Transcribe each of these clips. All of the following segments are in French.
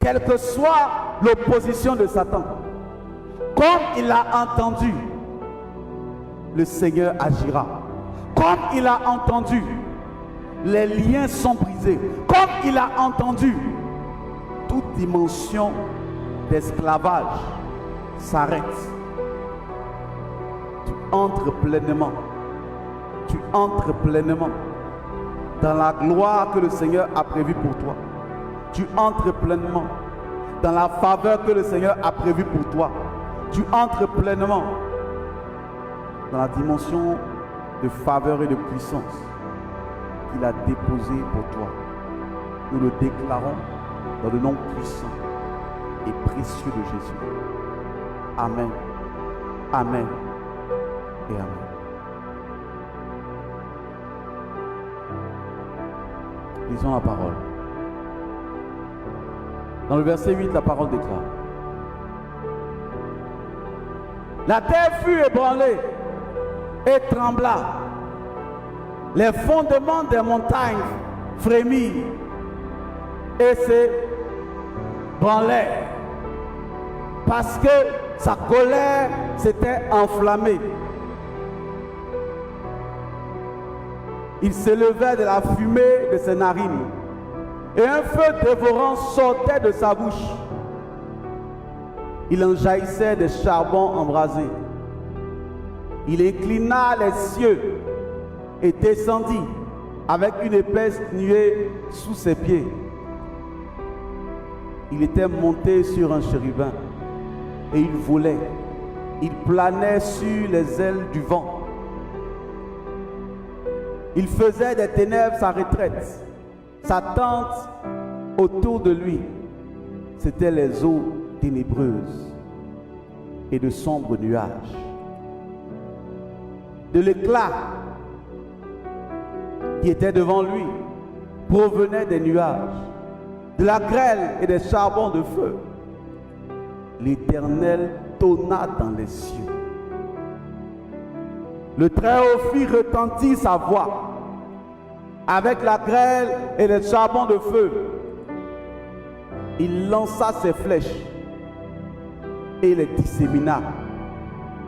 quelle que soit l'opposition de Satan, comme il a entendu, le Seigneur agira. Comme il a entendu, les liens sont brisés. Comme il a entendu, toute dimension d'esclavage s'arrête. Tu entres pleinement dans la gloire que le Seigneur a prévue pour toi. Tu entres pleinement dans la faveur que le Seigneur a prévue pour toi. Tu entres pleinement dans la dimension de faveur et de puissance qu'il a déposée pour toi. Nous le déclarons dans le nom puissant et précieux de Jésus. Amen. Amen. Et amen. Lisons la parole. Dans le verset 8, la parole déclare: la terre fut ébranlée et trembla. Les fondements des montagnes frémirent et s'ébranlèrent parce que sa colère s'était enflammée. Il s'élevait de la fumée de ses narines et un feu dévorant sortait de sa bouche. Il en jaillissait des charbons embrasés. Il inclina les cieux et descendit avec une épaisse nuée sous ses pieds. Il était monté sur un chérubin et il volait. Il planait sur les ailes du vent. Il faisait des ténèbres sa retraite. Sa tente autour de lui, c'étaient les eaux ténébreuses et de sombres nuages. De l'éclat qui était devant lui provenait des nuages, de la grêle et des charbons de feu. L'Éternel tonna dans les cieux. Le Très-Haut fit retentir sa voix avec la grêle et les charbons de feu. Il lança ses flèches et les dissémina.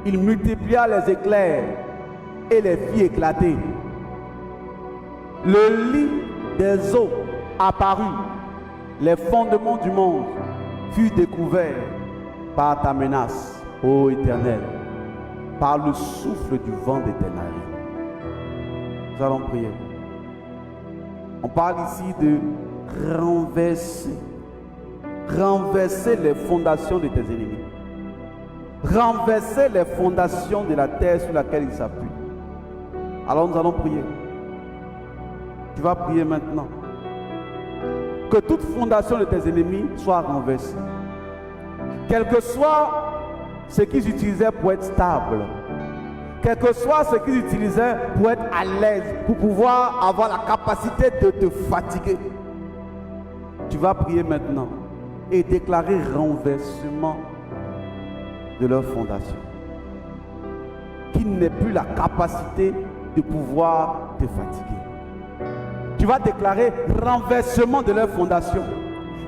Il multiplia les éclairs et les fit éclater. Le lit des eaux apparut. Les fondements du monde furent découverts par ta menace, ô Éternel, par le souffle du vent de tes narines. Nous allons prier. On parle ici de renverser les fondations de tes ennemis. Renverser les fondations de la terre sur laquelle ils s'appuient. Alors nous allons prier. Tu vas prier maintenant. Que toute fondation de tes ennemis soit renversée. Quel que soit ce qu'ils utilisaient pour être stable, quel que soit ce qu'ils utilisaient pour être à l'aise, pour pouvoir avoir la capacité de te fatiguer, tu vas prier maintenant et déclarer renversement de leur fondation. Qu'il n'ait plus la capacité de pouvoir te fatiguer. Tu vas déclarer renversement de leur fondation.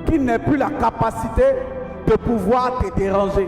Qu'il n'ait plus la capacité de pouvoir te déranger.